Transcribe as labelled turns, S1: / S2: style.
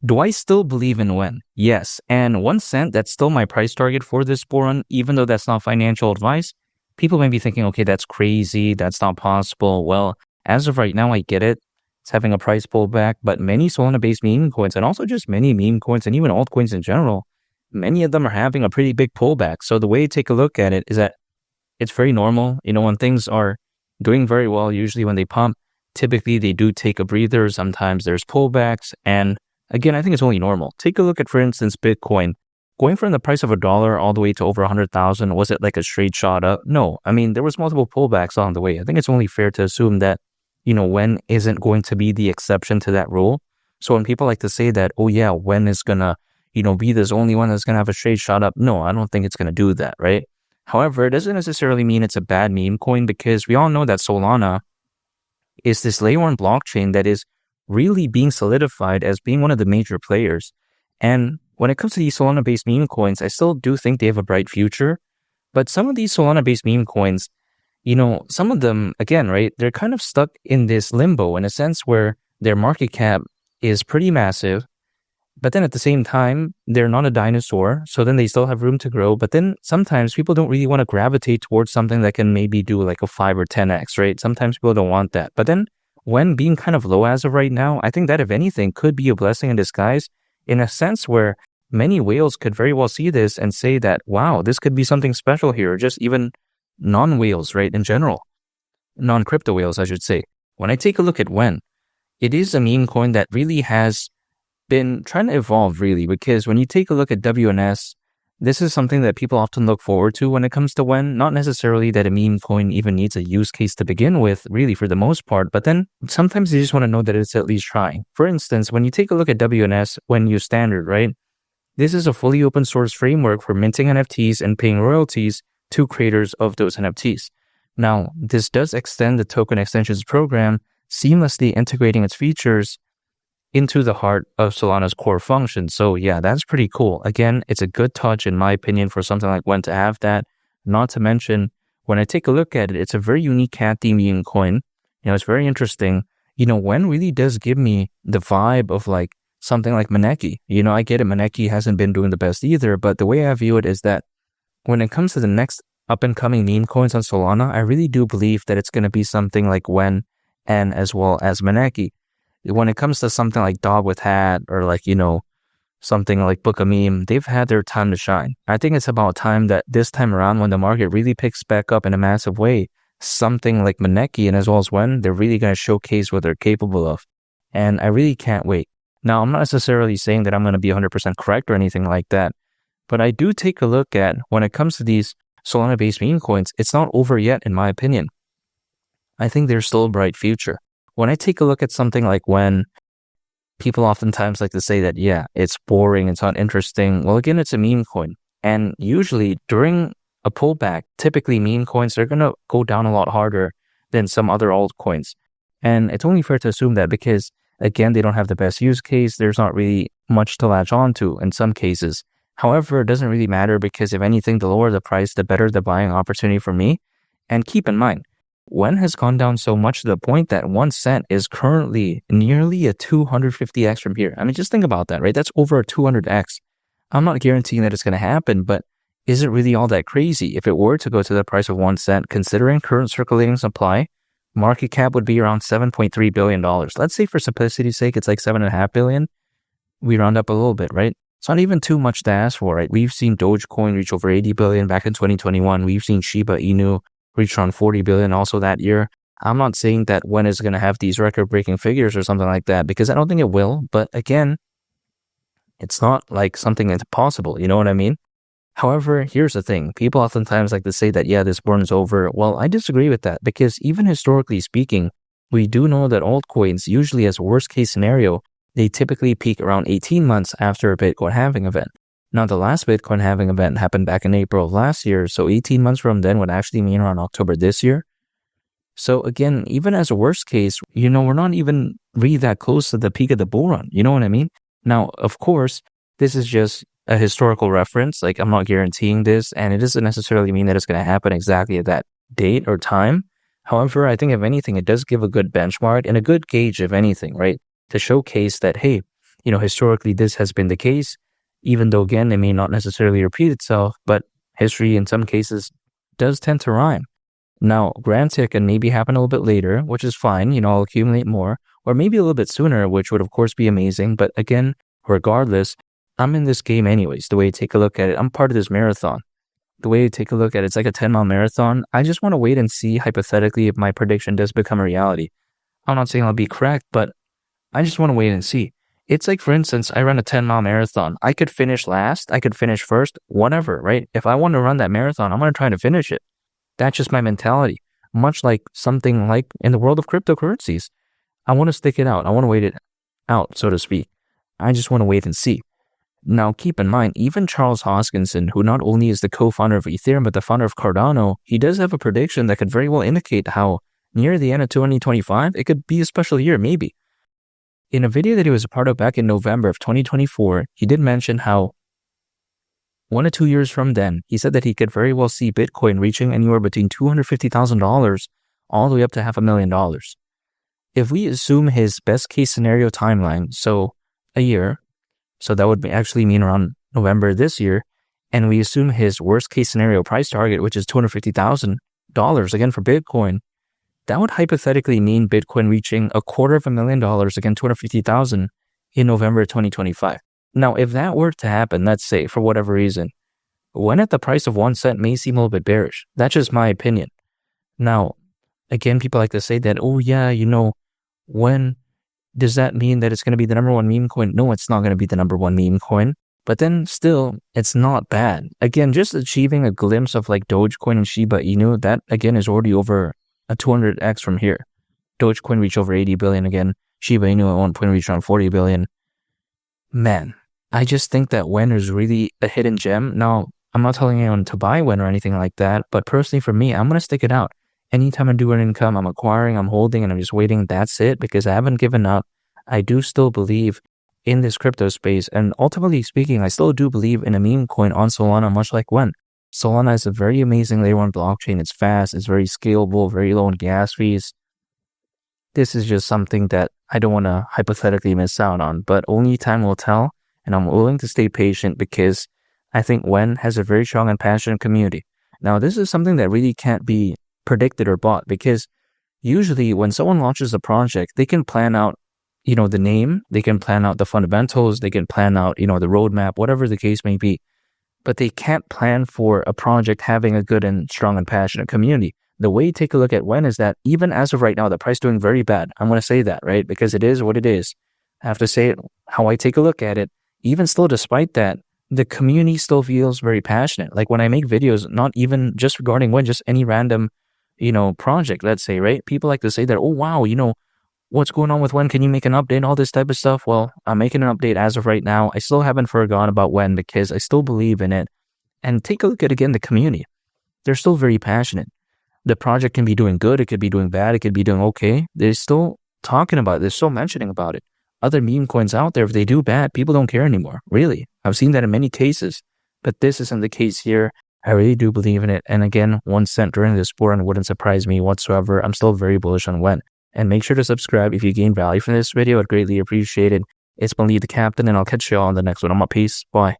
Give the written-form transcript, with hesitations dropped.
S1: Do I still believe in WEN? Yes. And 1 cent, that's still my price target for this bull run, even though that's not financial advice. People may be thinking, okay, that's crazy. That's not possible. Well, as of right now, I get it. It's having a price pullback, but many Solana-based meme coins and also just many meme coins and even altcoins in general, many of them are having a pretty big pullback. So the way to take a look at it is that it's very normal. When things are doing very well, usually when they pump, typically they do take a breather. Sometimes there's pullbacks. And again, I think it's only normal. Take a look at, for instance, Bitcoin. Going from the price of $1 all the way to over 100,000, was it like a straight shot up? No. I mean, there was multiple pullbacks on the way. I think it's only fair to assume that, WEN isn't going to be the exception to that rule. So when people like to say that, oh yeah, WEN is going to, be this only one that's going to have a straight shot up. No, I don't think it's going to do that, right? However, it doesn't necessarily mean it's a bad meme coin because we all know that Solana is this layer 1 blockchain that is really being solidified as being one of the major players. And when it comes to these Solana-based meme coins, I still do think they have a bright future. But some of these Solana-based meme coins, some of them, again, right, they're kind of stuck in this limbo in a sense where their market cap is pretty massive. But then at the same time, they're not a dinosaur. So then they still have room to grow. But then sometimes people don't really want to gravitate towards something that can maybe do like a 5 or 10x, right? Sometimes people don't want that. But then when being kind of low as of right now, I think that if anything could be a blessing in disguise in a sense where many whales could very well see this and say that, wow, this could be something special here, or just even non-whales, right, in general. Non-crypto whales, I should say. When I take a look at WEN, it is a meme coin that really has been trying to evolve, really, because when you take a look at WNS, this is something that people often look forward to when it comes to WEN. Not necessarily that a meme coin even needs a use case to begin with, really, for the most part, but then sometimes you just want to know that it's at least trying. For instance, when you take a look at WNS, WEN Use Standard, right? This is a fully open source framework for minting NFTs and paying royalties to creators of those NFTs. Now, this does extend the token extensions program, seamlessly integrating its features into the heart of Solana's core function. So yeah, that's pretty cool. Again, it's a good touch in my opinion for something like WEN to have that. Not to mention, when I take a look at it, it's a very unique cat theme meme coin. It's very interesting. WEN really does give me the vibe of like something like Maneki. I get it, Maneki hasn't been doing the best either, but the way I view it is that when it comes to the next up and coming meme coins on Solana, I really do believe that it's going to be something like WEN and as well as Maneki. When it comes to something like Dog with Hat or like, something like Book a Meme, they've had their time to shine. I think it's about time that this time around when the market really picks back up in a massive way, something like Maneki and as well as WEN, they're really going to showcase what they're capable of. And I really can't wait. Now, I'm not necessarily saying that I'm going to be 100% correct or anything like that, but I do take a look at when it comes to these Solana-based meme coins, it's not over yet in my opinion. I think there's still a bright future. When I take a look at something like WEN, people oftentimes like to say that, yeah, it's boring, it's not interesting. Well, again, it's a meme coin. And usually during a pullback, typically meme coins are going to go down a lot harder than some other altcoins. And it's only fair to assume that because, again, they don't have the best use case. There's not really much to latch on to in some cases. However, it doesn't really matter because if anything, the lower the price, the better the buying opportunity for me. And keep in mind, WEN has gone down so much to the point that 1 cent is currently nearly a 250x from here. I mean, just think about that, right? That's over a 200x. I'm not guaranteeing that it's going to happen, but is it really all that crazy? If it were to go to the price of 1 cent, considering current circulating supply, market cap would be around $7.3 billion. Let's say for simplicity's sake, it's like $7.5 billion. We round up a little bit, right? It's not even too much to ask for, right? We've seen Dogecoin reach over 80 billion back in 2021. We've seen Shiba Inu reach around 40 billion also that year. I'm not saying that WEN is going to have these record-breaking figures or something like that because I don't think it will. But again, it's not like something that's impossible. You know what I mean? However, here's the thing. People oftentimes like to say that, yeah, this burn is over. Well, I disagree with that because even historically speaking, we do know that altcoins, usually as a worst case scenario, they typically peak around 18 months after a Bitcoin halving event. Now, the last Bitcoin halving event happened back in April of last year, so 18 months from then would actually mean around October this year. So again, even as a worst case, we're not even really that close to the peak of the bull run. You know what I mean? Now, of course, this is just a historical reference. Like, I'm not guaranteeing this, and it doesn't necessarily mean that it's going to happen exactly at that date or time. However, I think if anything, it does give a good benchmark and a good gauge, if anything, right? To showcase that, hey, Historically, this has been the case, even though, again, it may not necessarily repeat itself, but history in some cases does tend to rhyme. Now, granted, it can maybe happen a little bit later, which is fine. I'll accumulate more, or maybe a little bit sooner, which would, of course, be amazing. But again, regardless, I'm in this game anyways. The way you take a look at it, I'm part of this marathon. The way you take a look at it, it's like a 10-mile marathon. I just want to wait and see, hypothetically, if my prediction does become a reality. I'm not saying I'll be correct, but I just want to wait and see. It's like, for instance, I run a 10-mile marathon. I could finish last. I could finish first, whatever, right? If I want to run that marathon, I'm going to try to finish it. That's just my mentality. Much like something like in the world of cryptocurrencies. I want to stick it out. I want to wait it out, so to speak. I just want to wait and see. Now, keep in mind, even Charles Hoskinson, who not only is the co-founder of Ethereum, but the founder of Cardano, he does have a prediction that could very well indicate how near the end of 2025, it could be a special year, maybe. In a video that he was a part of back in November of 2024, he did mention how 1 to 2 years from then, he said that he could very well see Bitcoin reaching anywhere between $250,000 all the way up to $500,000. If we assume his best case scenario timeline, so a year, so that would actually mean around November this year, and we assume his worst case scenario price target, which is $250,000 again for Bitcoin, that would hypothetically mean Bitcoin reaching $250,000, again $250,000 in November 2025. Now, if that were to happen, let's say, for whatever reason, WEN at the price of 1 cent may seem a little bit bearish. That's just my opinion. Now, again, people like to say that, oh yeah, WEN, does that mean that it's going to be the number one meme coin? No, it's not going to be the number one meme coin. But then still, it's not bad. Again, just achieving a glimpse of like Dogecoin and Shiba Inu, that again is already over a 200x from here. Dogecoin reached over 80 billion again. Shiba Inu at one point reached around 40 billion. Man, I just think that WEN is really a hidden gem. Now, I'm not telling anyone to buy WEN or anything like that, but personally for me, I'm going to stick it out. Anytime I do an income, I'm acquiring, I'm holding, and I'm just waiting. That's it, because I haven't given up. I do still believe in this crypto space, and ultimately speaking, I still do believe in a meme coin on Solana, much like WEN. Solana is a very amazing layer 1 blockchain. It's fast, it's very scalable, very low in gas fees. This is just something that I don't want to hypothetically miss out on, but only time will tell, and I'm willing to stay patient because I think WEN has a very strong and passionate community. Now, this is something that really can't be predicted or bought, because usually when someone launches a project, they can plan out, the name, they can plan out the fundamentals, they can plan out, the roadmap, whatever the case may be, but they can't plan for a project having a good and strong and passionate community. The way you take a look at WEN is that even as of right now, the price doing very bad. I'm going to say that, right? Because it is what it is. I have to say it how I take a look at it. Even still, despite that, the community still feels very passionate. Like when I make videos, not even just regarding WEN, just any random, project, let's say, right? People like to say that, oh, wow, what's going on with WEN? Can you make an update? All this type of stuff. Well, I'm making an update as of right now. I still haven't forgotten about WEN because I still believe in it. And take a look at, again, the community. They're still very passionate. The project can be doing good. It could be doing bad. It could be doing okay. They're still talking about it. They're still mentioning about it. Other meme coins out there, if they do bad, people don't care anymore. Really. I've seen that in many cases. But this isn't the case here. I really do believe in it. And again, 1 cent during this bull run wouldn't surprise me whatsoever. I'm still very bullish on WEN. And make sure to subscribe if you gain value from this video. I'd greatly appreciate it. It's been Lee the Captain, and I'll catch you all on the next one. I'm out. Peace. Bye.